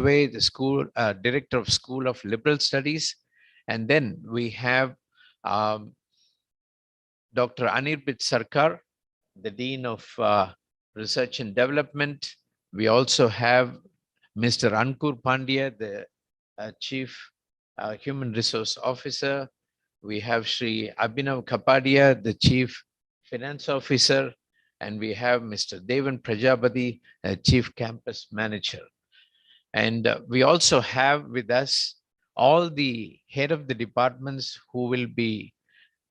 Godway, the director of School of Liberal Studies. And then we have Dr. Anirbit Sarkar, the Dean of Research and Development. We also have Mr. Ankur Pandya, the Chief Human Resource Officer. We have Sri Abhinav Kapadia, the Chief Finance Officer, and we have Mr. Devan Prajapati, Chief Campus Manager. And we also have with us all the head of the departments who will be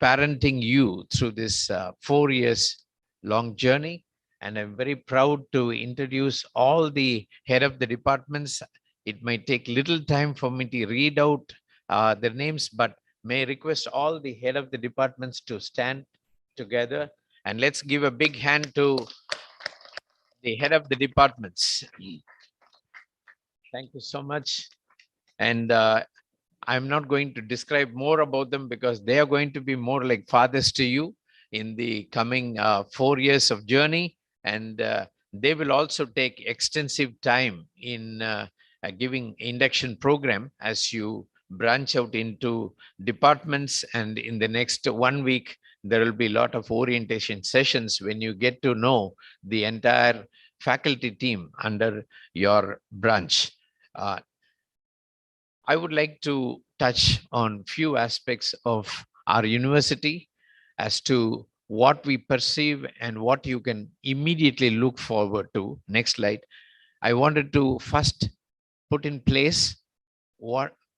parenting you through this 4 years long journey. And I'm very proud to introduce all the head of the departments. It might take little time for me to read out their names, but may I request all the head of the departments to stand together, and let's give a big hand to the head of the departments. Thank you so much. And I'm not going to describe more about them because they are going to be more like fathers to you in the coming 4 years of journey. And they will also take extensive time in giving induction program as you branch out into departments. And in the next 1 week, there will be a lot of orientation sessions when you get to know the entire faculty team under your branch. I would like to touch on few aspects of our university as to what we perceive and what you can immediately look forward to. Next slide. I wanted to first put in place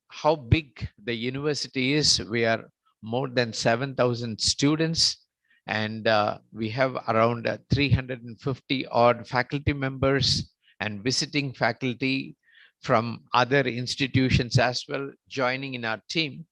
how big the university is. We are more than 7,000 students, and we have around 350 odd faculty members and visiting faculty from other institutions as well joining in our team.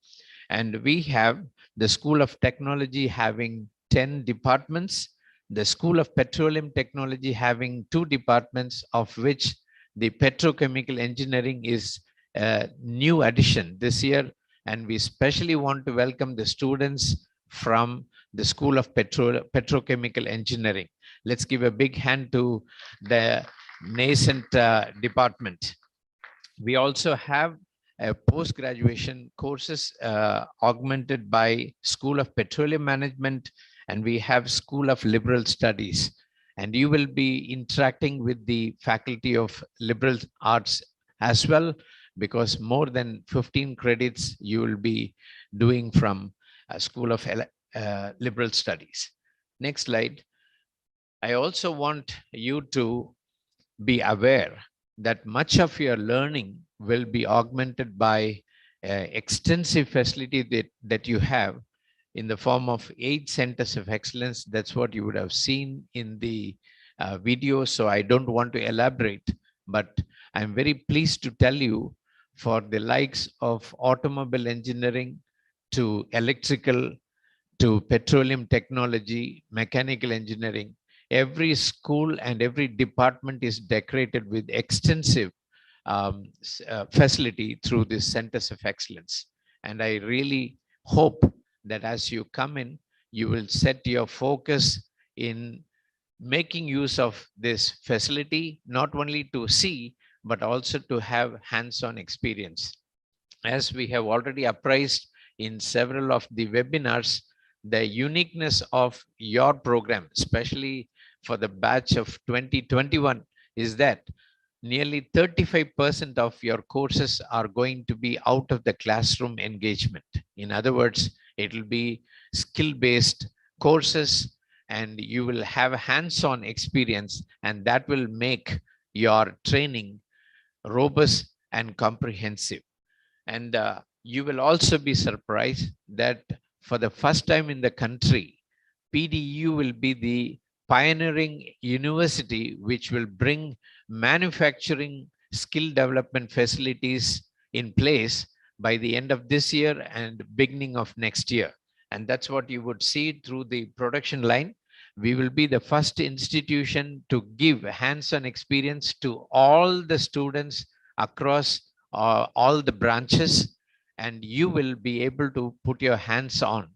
And we have the School of Technology having 10 departments, the School of Petroleum Technology having 2 departments, of which the petrochemical engineering is a new addition this year. And we especially want to welcome the students from the School of Petrochemical Engineering. Let's give a big hand to the nascent department. We also have post-graduation courses augmented by School of Petroleum Management, and we have School of Liberal Studies. And you will be interacting with the Faculty of Liberal Arts as well, because more than 15 credits you will be doing from School of Liberal Studies. Next slide. I also want you to be aware that much of your learning will be augmented by extensive facility that you have in the form of 8 centers of excellence. That's what you would have seen in the video, so I don't want to elaborate, but I'm very pleased to tell you, for the likes of automobile engineering to electrical to petroleum technology, mechanical engineering, every school and every department is decorated with extensive facility through these centers of excellence. And I really hope that as you come in, you will set your focus in making use of this facility, not only to see, but also to have hands-on experience. As we have already apprised in several of the webinars, the uniqueness of your program, especially for the batch of 2021, is that nearly 35% of your courses are going to be out of the classroom engagement. In other words, it will be skill-based courses, and you will have hands-on experience, and that will make your training robust and comprehensive. And you will also be surprised that for the first time in the country, PDU will be the pioneering university which will bring manufacturing skill development facilities in place by the end of this year and beginning of next year. And that's what you would see through the production line. We will be the first institution to give hands-on experience to all the students across all the branches, and you will be able to put your hands on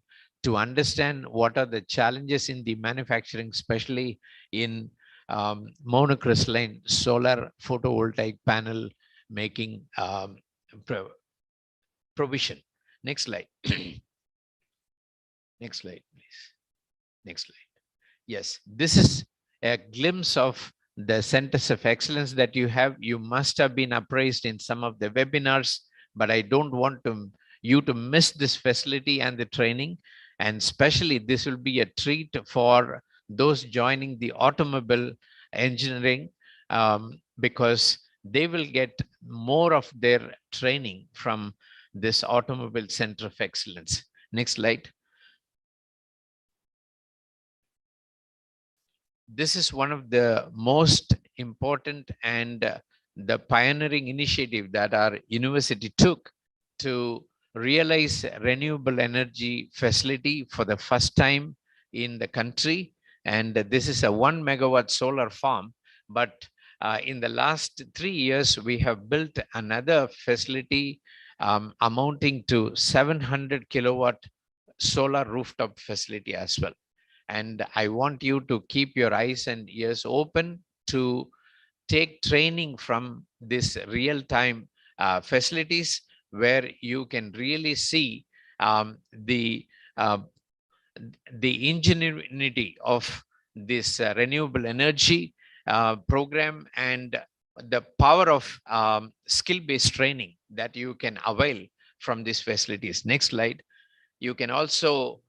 to understand what are the challenges in the manufacturing, especially in monocrystalline solar photovoltaic panel making provision. Next slide. Next slide, please. Next slide. Yes, this is a glimpse of the centers of excellence that you have. You must have been appraised in some of the webinars, but I don't want you to miss this facility and the training. And especially, this will be a treat for those joining the automobile engineering, because they will get more of their training from this automobile center of excellence. Next slide. This is one of the most important and the pioneering initiative that our university took to realize renewable energy facility for the first time in the country. And this is a 1 megawatt solar farm. But in the last 3 years, we have built another facility amounting to 700 kilowatt solar rooftop facility as well. And I want you to keep your eyes and ears open to take training from this real-time facilities, where you can really see um, the uh, the ingenuity of this renewable energy program, and the power of skill-based training that you can avail from these facilities. Next slide. You can also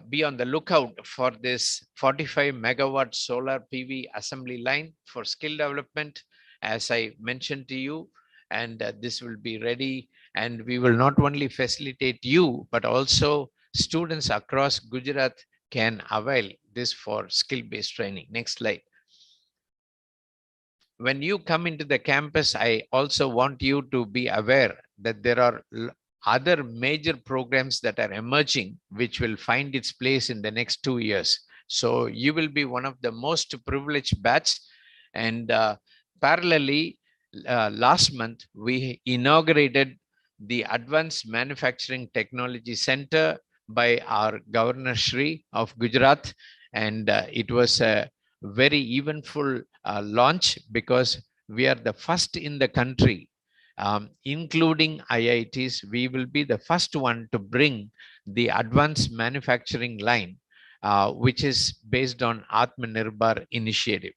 be on the lookout for this 45 megawatt solar PV assembly line for skill development, as I mentioned to you. And this will be ready, and we will not only facilitate you, but also students across Gujarat can avail this for skill-based training. Next slide. When you come into the campus, I also want you to be aware that there are other major programs that are emerging, which will find its place in the next 2 years. So you will be one of the most privileged batch. And parallelly, last month, we inaugurated the Advanced Manufacturing Technology Center by our Governor Shri of Gujarat. And it was a very eventful launch, because we are the first in the country, including IITs. We will be the first one to bring the advanced manufacturing line, which is based on Atmanirbhar initiative.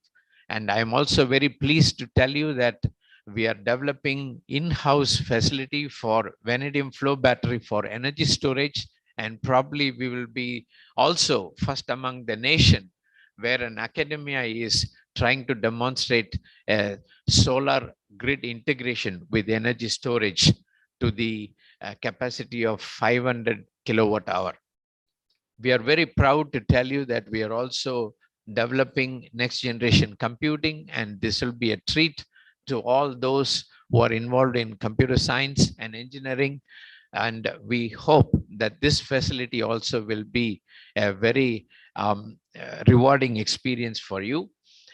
And I'm also very pleased to tell you that we are developing in-house facility for vanadium flow battery for energy storage. And probably we will be also first among the nation where an academia is trying to demonstrate a solar grid integration with energy storage to the capacity of 500 kilowatt hour. We are very proud to tell you that we are also developing next generation computing, and this will be a treat to all those who are involved in computer science and engineering. And we hope that this facility also will be a very rewarding experience for you.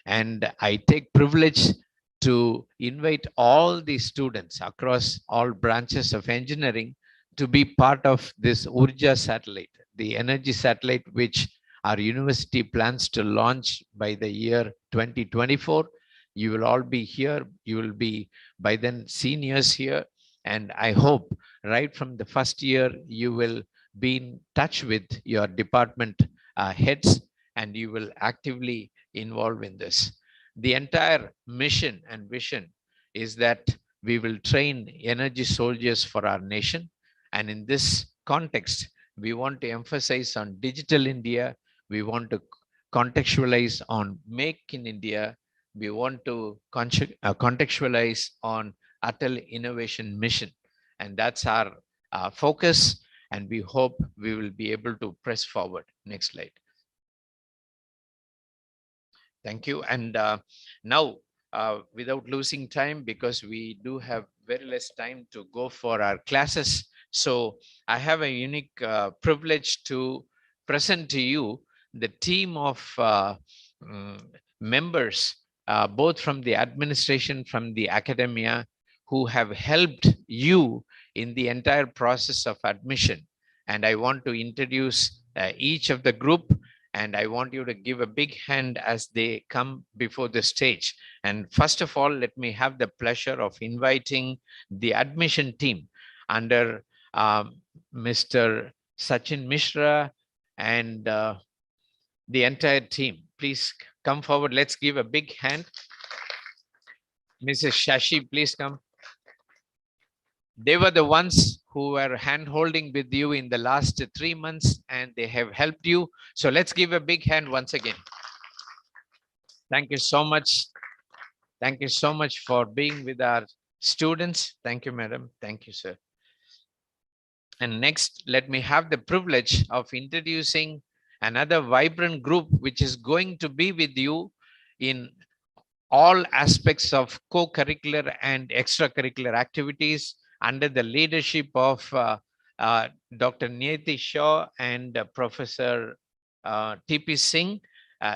And I take privilege to invite all the students across all branches of engineering to be part of this Urja satellite, the energy satellite, which our university plans to launch by the year 2024. You will all be here. You will be by then seniors here. And I hope right from the first year, you will be in touch with your department heads, and you will actively involve in this. The entire mission and vision is that we will train energy soldiers for our nation. And in this context, we want to emphasize on digital India. We want to contextualize on Make in India. We want to contextualize on Atal Innovation Mission. And that's our focus. And we hope we will be able to press forward. Next slide. Thank you. And now, without losing time, because we do have very less time to go for our classes, so I have a unique privilege to present to you the team of members, both from the administration, from the academia, who have helped you in the entire process of admission. And I want to introduce each of the group, And I want you to give a big hand as they come before the stage. And first of all, let me have the pleasure of inviting the admission team under Mr. Sachin Mishra and the entire team. Please come forward. Let's give a big hand. Mrs. Shashi, please come. They were the ones who were hand holding with you in the last 3 months, and they have helped you. So let's give a big hand once again. Thank you so much. Thank you so much for being with our students. Thank you, madam. Thank you, sir. And next, let me have the privilege of introducing another vibrant group which is going to be with you in all aspects of co-curricular and extracurricular activities under the leadership of Dr. Niyati Shaw and Professor T.P. Singh.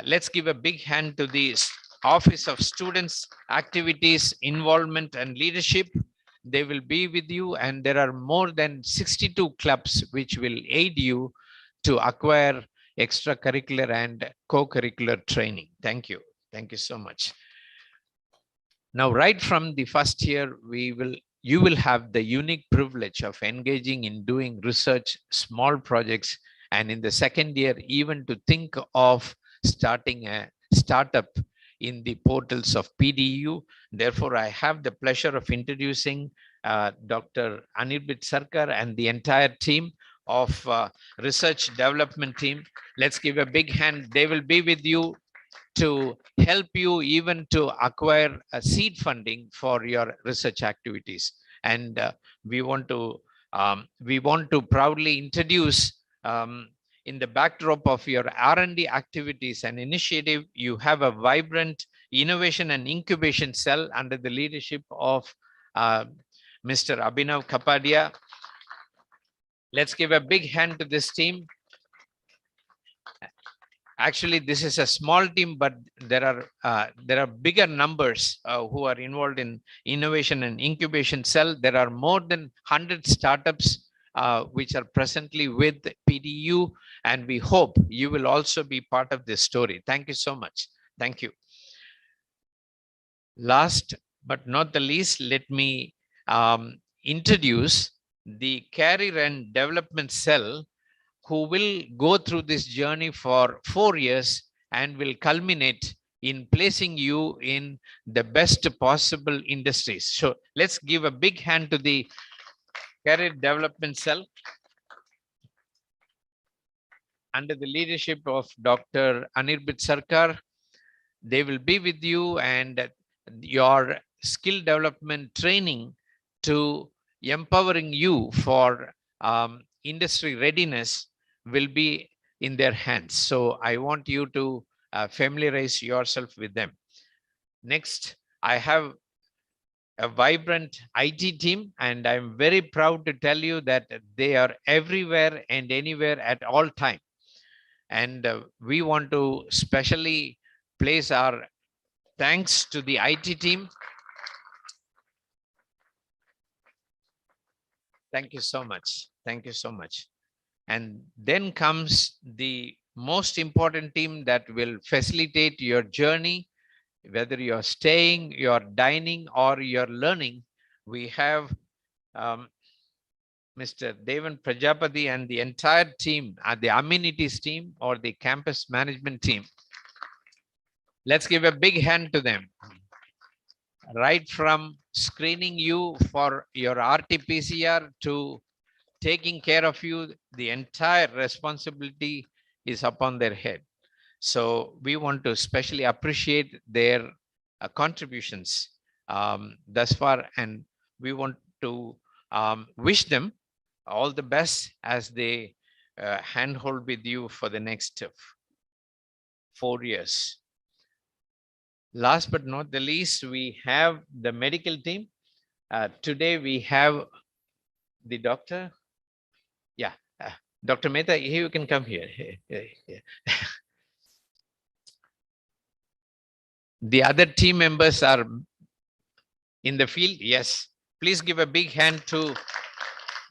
Let's give a big hand to the Office of Students, Activities, Involvement and Leadership. They will be with you, and there are more than 62 clubs which will aid you to acquire extracurricular and co-curricular training. Thank you. Thank you so much. Now, right from the first year, you will have the unique privilege of engaging in doing research, small projects, and in the second year, even to think of starting a startup in the portals of PDU. Therefore, I have the pleasure of introducing Dr. Anirbit Sarkar and the entire team of research development team. Let's give a big hand. They will be with you to help you even to acquire a seed funding for your research activities. And we want to proudly introduce in the backdrop of your R&D activities and initiative, you have a vibrant innovation and incubation cell under the leadership of Mr. Abhinav Kapadia. Let's give a big hand to this team. Actually, this is a small team, but there are bigger numbers who are involved in innovation and incubation cell. There are more than 100 startups which are presently with PDU, and we hope you will also be part of this story. Thank you so much. Thank you. Last but not the least, let me introduce the career and development cell, who will go through this journey for 4 years and will culminate in placing you in the best possible industries. So let's give a big hand to the career development cell under the leadership of Dr. Anirbit Sarkar. They will be with you, and your skill development training to empowering you for industry readiness will be in their hands. So I want you to familiarize yourself with them. Next, I have a vibrant IT team, and I'm very proud to tell you that they are everywhere and anywhere at all time. And we want to specially place our thanks to the IT team. Thank you so much. Thank you so much. And then comes the most important team that will facilitate your journey, whether you're staying, you're dining, or you're learning. We have Mr. Devan Prajapati and the entire team, the amenities team or the campus management team. Let's give a big hand to them. Right from screening you for your RT-PCR to taking care of you, the entire responsibility is upon their head. So we want to especially appreciate their contributions thus far, and we want to wish them all the best as they handhold with you for the next 4 years. Last but not the least, we have the medical team. Today we have the doctor. Yeah, Dr. Mehta, you can come here. The other team members are in the field. Yes, please give a big hand to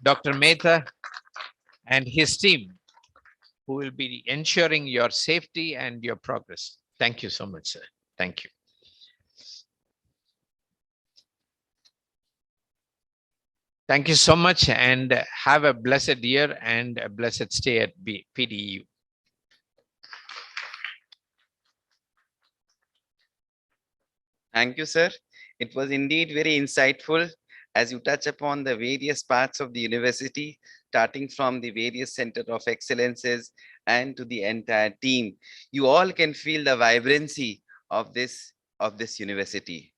Dr. Mehta and his team, who will be ensuring your safety and your progress. Thank you so much, sir. Thank you. Thank you so much, and have a blessed year and a blessed stay at PDU. Thank you, sir. It was indeed very insightful as you touch upon the various parts of the university, starting from the various center of excellences and to the entire team. You all can feel the vibrancy of this university.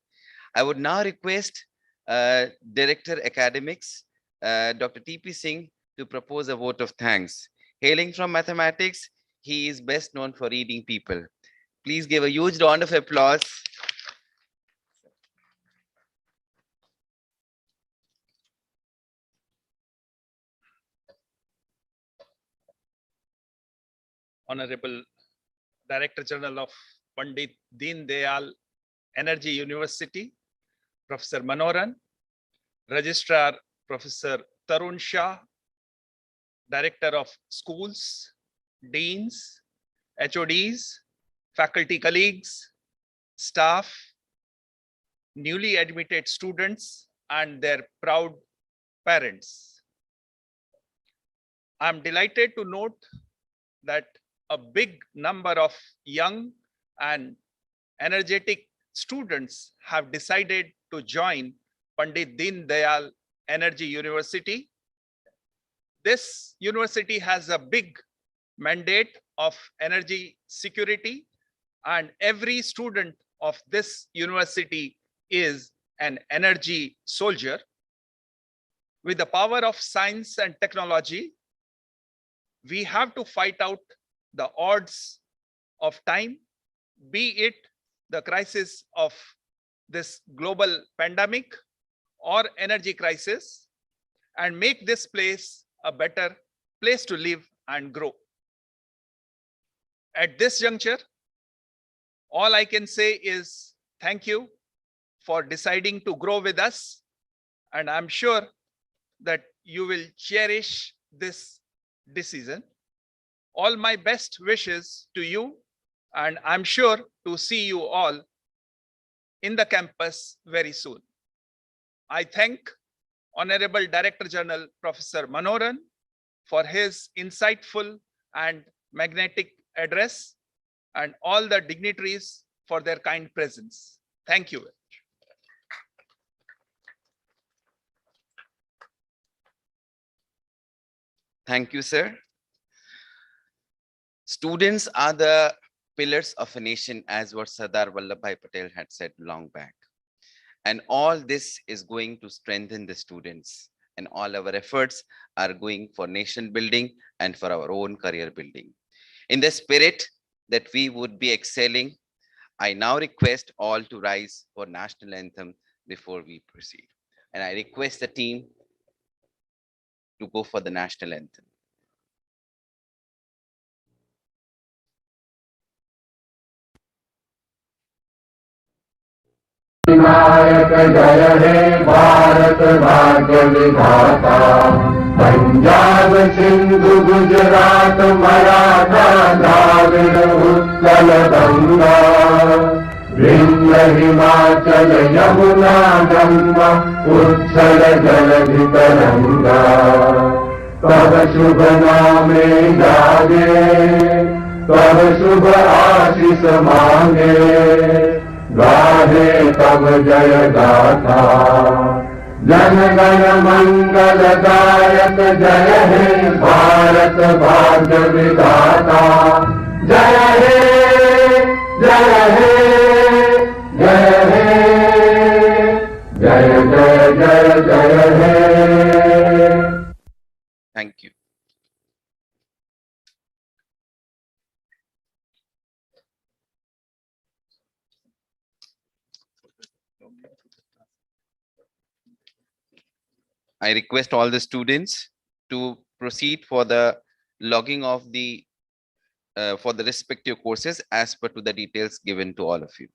I would now request Director Academics, Dr. T.P. Singh, to propose a vote of thanks. Hailing from mathematics, he is best known for reading people. Please give a huge round of applause. Honorable Director General of Pandit Deen Dayal Energy University, Professor Manoran, Registrar Professor Tarun Shah, Director of Schools, Deans, HODs, faculty colleagues, staff, newly admitted students, and their proud parents. I'm delighted to note that a big number of young and energetic students have decided to join Pandit Deen Dayal Energy University. This university has a big mandate of energy security, and every student of this university is an energy soldier. With the power of science and technology, we have to fight out the odds of time, be it the crisis of this global pandemic or energy crisis, and make this place a better place to live and grow. At this juncture, all I can say is thank you for deciding to grow with us, and I'm sure that you will cherish this decision. All my best wishes to you, and I'm sure to see you all in the campus very soon. I thank Honorable Director General Professor Manoran for his insightful and magnetic address, and all the dignitaries for their kind presence. Thank you. Thank you, sir. Students are the pillars of a nation, as what Sardar Vallabhbhai Patel had said long back. And all this is going to strengthen the students, and all our efforts are going for nation building and for our own career building. In the spirit that we would be excelling, I now request all to rise for national anthem before we proceed. And I request the team to go for the national anthem. Vinayak जय हे भारत भाग्य विधाता, पंजाब सिंधु गुजरात मराठा द्राविड़ उत्कल गंगा, विंध्य हिमाचल यमुना गंगा उत्कल जलधि तरंगा, तब शुभ नामे जागे, तब शुभ आशीष मांगे, गाहे तब जय गाथा, जन गण मंगल दायक जय हे भारत भाग्य विधाता, जय हे जय हे जय हे जय जय जय जय हे. Thank you. I request all the students to proceed for the logging of the for the respective courses as per to the details given to all of you.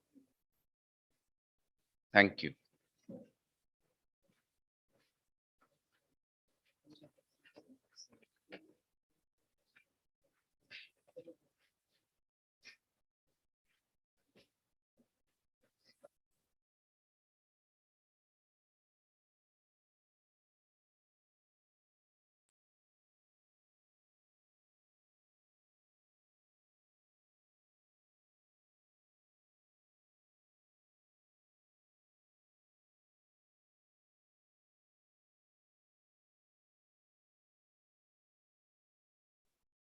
Thank you.